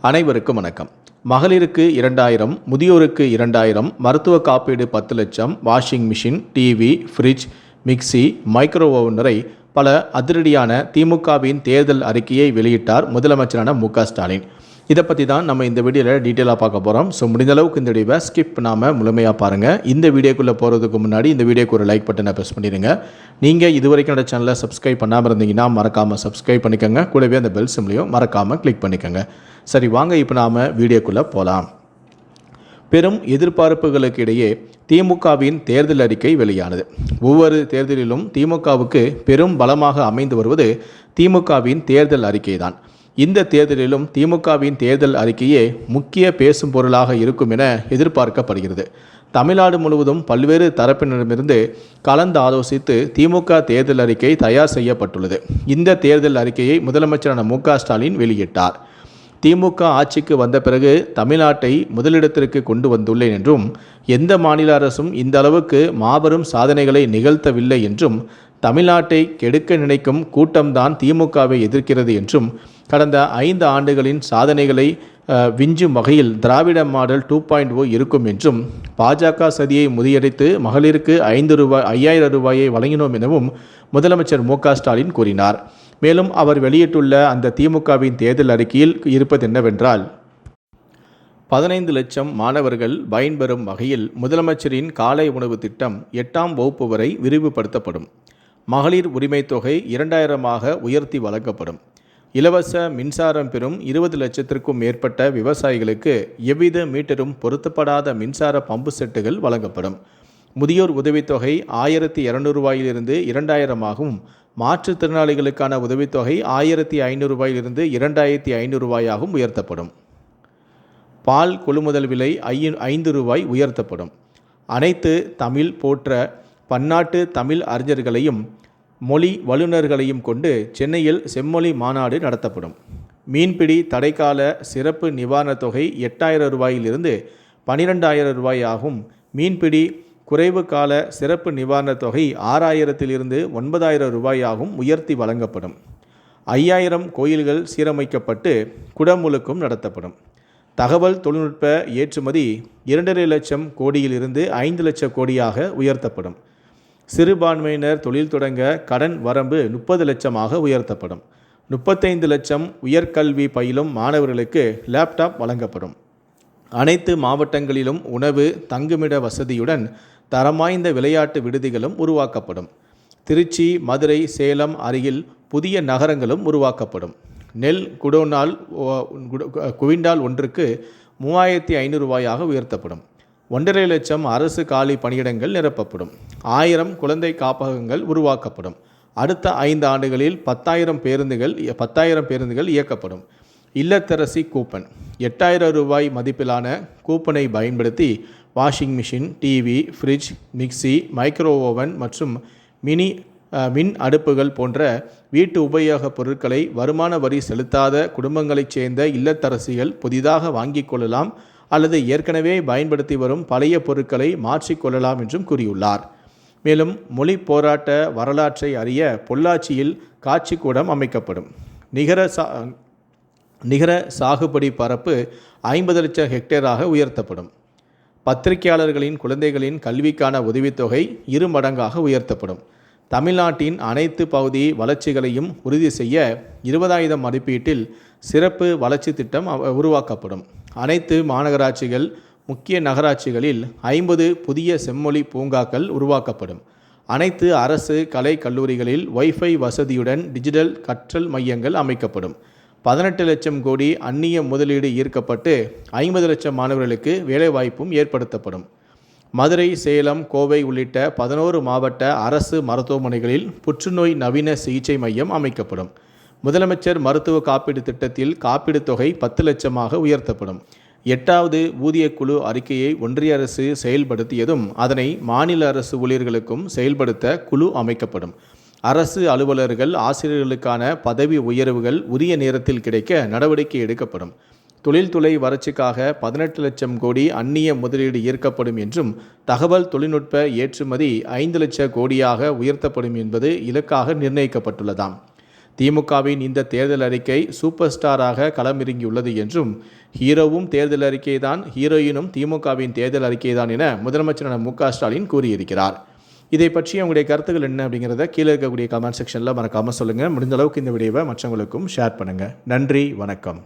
அனைவருக்கும் வணக்கம். மகளிருக்கு 2000, முதியோருக்கு 2000, மருத்துவ காப்பீடு 10 லட்சம், washing machine, TV, fridge, mixie, micro oven பல அதிரடியான திமுகவின் தேர்தல் அறிக்கையை வெளியிட்டார் முதலமைச்சரான மு.க. ஸ்டாலின். இதை பற்றி தான் நம்ம இந்த வீடியோவில் டீட்டெயிலாக பார்க்க போகிறோம். ஸோ முடிந்த அளவுக்கு இந்த வீடியோவை ஸ்கிப் பண்ணாமல் முழுமையாக பாருங்கள். இந்த வீடியோக்குள்ளே போகிறதுக்கு முன்னாடி இந்த வீடியோக்கு ஒரு லைக் பட்டனை ப்ரெஸ் பண்ணிடுங்க. நீங்கள் இது வரைக்கும் என்னோட சேனலை சப்ஸ்கிரைப் பண்ணாமல் இருந்தீங்கன்னா மறக்காமல் சப்ஸ்கிரைப் பண்ணிக்கோங்க. கூடவே அந்த பெல் சிம்லையும் மறக்காமல் கிளிக் பண்ணிக்கோங்க. சரி, வாங்க இப்போ நாம் வீடியோக்குள்ளே போகலாம். பெரும் எதிர்பார்ப்புகளுக்கு இடையே திமுகவின் தேர்தல் அறிக்கை வெளியானது. ஒவ்வொரு தேர்தலிலும் திமுகவுக்கு பெரும் பலமாக அமைந்து வருவது திமுகவின் தேர்தல் அறிக்கை தான். இந்த தேர்தலிலும் திமுகவின் தேர்தல் அறிக்கையே முக்கிய பேசும் பொருளாக இருக்கும் என எதிர்பார்க்கப்படுகிறது. தமிழ்நாடு முழுவதும் பல்வேறு தரப்பினரிடமிருந்து கலந்து ஆலோசித்து திமுக தேர்தல் அறிக்கை தயார் செய்யப்பட்டுள்ளது. இந்த தேர்தல் அறிக்கையை முதலமைச்சரான மு.க. ஸ்டாலின் வெளியிட்டார். திமுக ஆட்சிக்கு வந்த பிறகு தமிழ்நாட்டை முதலிடத்திற்கு கொண்டு வந்துள்ளேன் என்றும், எந்த மாநில அரசும் இந்த அளவுக்கு மாபெரும் சாதனைகளை நிகழ்த்தவில்லை என்றும், தமிழ்நாட்டை கெடுக்க நினைக்கும் கூட்டம்தான் திமுகவை எதிர்க்கிறது என்றும், கடந்த 5 ஆண்டுகளின் சாதனைகளை விஞ்சும் வகையில் திராவிட மாடல் 2.0 இருக்கும் என்றும், பாஜக சதியை முறியடித்து மகளிருக்கு 5000 ரூபாயை வழங்கினோம் எனவும் முதலமைச்சர் மு.க. ஸ்டாலின் கூறினார். மேலும் அவர் வெளியிட்டுள்ள அந்த திமுகவின் தேர்தல் அறிக்கையில் இருப்பது என்னவென்றால், 15 லட்சம் மாணவர்கள் பயன்பெறும் வகையில் முதலமைச்சரின் காலை உணவு திட்டம் 8ஆம் வகுப்பு வரை விரிவுபடுத்தப்படும். மகளிர் உரிமை தொகை 2000ஆக உயர்த்தி வழங்கப்படும். இலவச மின்சாரம் பெறும் 20 லட்சத்திற்கும் மேற்பட்ட விவசாயிகளுக்கு எவ்வித மீட்டரும் பொருத்தப்படாத மின்சார பம்பு செட்டுகள் வழங்கப்படும். முதியோர் உதவித்தொகை 1200 ரூபாயிலிருந்து 2000ஆகவும், மாற்றுத்திறனாளிகளுக்கான உதவித்தொகை 1500 ரூபாயிலிருந்து 2500 ரூபாயாகவும் உயர்த்தப்படும். பால் கொள்முதல் விலை 5 ரூபாய் உயர்த்தப்படும். அனைத்து தமிழ் போற்ற பன்னாட்டு தமிழ் அறிஞர்களையும் மொழி வல்லுநர்களையும் கொண்டு சென்னையில் செம்மொழி மாநாடு நடத்தப்படும். மீன்பிடி தடைக்கால சிறப்பு நிவாரணத் தொகை 8000 ரூபாயிலிருந்து 12000 ரூபாயாகும். மீன்பிடி குறைவு கால சிறப்பு நிவாரணத் தொகை 6000 9000 ரூபாயாகவும் உயர்த்தி வழங்கப்படும். 5000 கோயில்கள் சீரமைக்கப்பட்டு குடமுழுக்கும் நடத்தப்படும். தகவல் தொழில்நுட்ப ஏற்றுமதி 2.5 லட்சம் கோடியிலிருந்து 5 லட்சம் கோடியாக உயர்த்தப்படும். சிறுபான்மையினர் தொழில் தொடங்க கடன் வரம்பு 30 லட்சமாக உயர்த்தப்படும். 35 லட்சம் உயர்கல்வி பயிலும் மாணவர்களுக்கு லேப்டாப் வழங்கப்படும். அனைத்து மாவட்டங்களிலும் உணவு தங்குமிட வசதியுடன் தரமாய்ந்த விளையாட்டு விடுதிகளும் உருவாக்கப்படும். திருச்சி, மதுரை, சேலம் அருகில் புதிய நகரங்களும் உருவாக்கப்படும். நெல் குவிண்டால் ஒன்றுக்கு 3500 ரூபாயாக உயர்த்தப்படும். 1.5 லட்சம் அரசு காலி பணியிடங்கள் நிரப்பப்படும். 1000 குழந்தை காப்பகங்கள் உருவாக்கப்படும். அடுத்த 5 ஆண்டுகளில் 10,000 பேருந்துகள் இயக்கப்படும். இல்லத்தரசி கூப்பன் 8000 ரூபாய் மதிப்பிலான கூப்பனை பயன்படுத்தி washing machine, TV, fridge, mixie, micro oven மற்றும் மின் அடுப்புகள் போன்ற வீட்டு உபயோகப் பொருட்களை வருமான வரி செலுத்தாத குடும்பங்களைச் சேர்ந்த இல்லத்தரசிகள் புதிதாக வாங்கிக் கொள்ளலாம் அல்லது ஏற்கனவே பயன்படுத்தி வரும் பழைய பொருட்களை மாற்றிக்கொள்ளலாம் என்றும் கூறியுள்ளார். மேலும் மொழி போராட்ட வரலாற்றை அறிய பொள்ளாச்சியில் காட்சிக்கூடம் அமைக்கப்படும். நிகர சாகுபடி பரப்பு 50 லட்சம் ஹெக்டேராக உயர்த்தப்படும். பத்திரிகையாளர்களின் குழந்தைகளின் கல்விக்கான உதவித்தொகை 2 மடங்காக உயர்த்தப்படும். தமிழ்நாட்டின் அனைத்து பகுதி வளர்ச்சிகளையும் உறுதி செய்ய 20,000 மதிப்பீட்டில் சிறப்பு வளர்ச்சி திட்டம் உருவாக்கப்படும். அனைத்து மாநகராட்சிகள், முக்கிய நகராட்சிகளில் 50 புதிய செம்மொழி பூங்காக்கள் உருவாக்கப்படும். அனைத்து அரசு கலை கல்லூரிகளில் வைஃபை வசதியுடன் டிஜிட்டல் கற்றல் மையங்கள் அமைக்கப்படும். 18 லட்சம் கோடி அந்நிய முதலீடு ஈர்க்கப்பட்டு 50 லட்சம் மாணவர்களுக்கு வேலைவாய்ப்பும் ஏற்படுத்தப்படும். மதுரை, சேலம், கோவை உள்ளிட்ட 11 மாவட்ட அரசு மருத்துவமனைகளில் புற்றுநோய் நவீன சிகிச்சை மையம் அமைக்கப்படும். முதலமைச்சர் மருத்துவ காப்பீடு திட்டத்தில் காப்பீடு தொகை 10 லட்சமாக உயர்த்தப்படும். 8வது ஊதியக்குழு அறிக்கையை ஒன்றிய அரசு செயல்படுத்தியதும் அதனை மாநில அரசு ஊழியர்களுக்கும் செயல்படுத்த குழு அமைக்கப்படும். அரசு அலுவலர்கள், ஆசிரியர்களுக்கான பதவி உயர்வுகள் உரிய நேரத்தில் கிடைக்க நடவடிக்கை எடுக்கப்படும். தொழில்துறை வளர்ச்சிக்காக 18 லட்சம் கோடி அந்நிய முதலீடு ஈர்க்கப்படும் என்றும், தகவல் தொழில்நுட்ப ஏற்றுமதி 5 லட்சம் கோடியாக உயர்த்தப்படும் என்பது இலக்காக நிர்ணயிக்கப்பட்டுள்ளதாம். திமுகவின் இந்த தேர்தல் அறிக்கை சூப்பர் ஸ்டாராக களமிறங்கியுள்ளது என்றும், ஹீரோவும் தேர்தல் அறிக்கை தான், ஹீரோயினும் திமுகவின் தேர்தல் அறிக்கை தான் என முதலமைச்சரான மு.க. ஸ்டாலின் கூறியிருக்கிறார். இதை பற்றி உங்களுடைய கருத்துக்கள் என்ன அப்படிங்கிறத கீழே இருக்கக்கூடிய கமெண்ட் செக்ஷனில் மறக்காமல் சொல்லுங்கள். முடிந்த அளவுக்கு இந்த வீடியோவை மற்றவங்களுக்கும் ஷேர் பண்ணுங்கள். நன்றி, வணக்கம்.